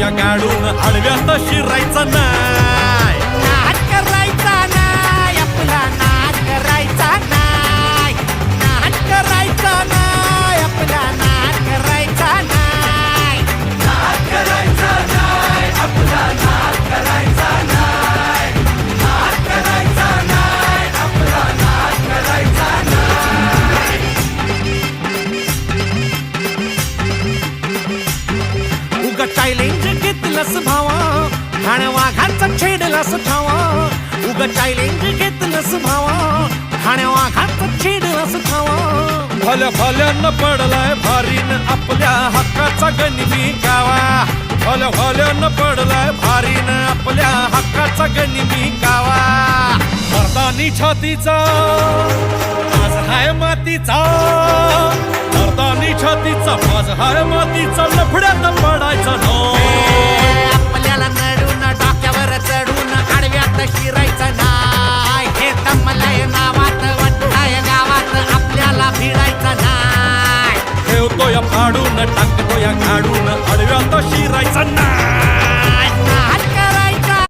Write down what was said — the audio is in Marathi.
या गाडून आडव्यात शिरायचा नाही. नाद करायचा नाही आपला, नाद करायचा नाही, नाद करायचा नाही आपला, नाद करायचा नाही, नाद करायचा नाही आपला, नाद करायचा नाही, नाद करायचा नाही आपला, नाद करायचा नाही. उगा चॅलेंज घेतलंस भावा, ठाण वाघाचा छेडलास ठावा. उगा चॅलेंज घेतलंस भावा, ठाण वाघाचा छेडलास ठावा. भल्या भल्यानं पडलाय भारीन आपल्या हक्काचा गनिमी गावा. भल्या भल्यानं पडलाय भारीन आपल्या हक्काचा गनिमी गावा. मर्दानी छातीचा आज हाय मातीचा, मर्दानी छातीचा आज हाय मातीचा, लफड्यात पडायचा नो. आपल्याला नडून डोक्यावर चढून आडव्यात शिरायचं नाही. हे दमलय नावात वट्टाय गावात आपल्याला भिडायचं नाही. ठेवतो या फाडून टाकतो या गाडून आडव्यात शिरायचा नाही.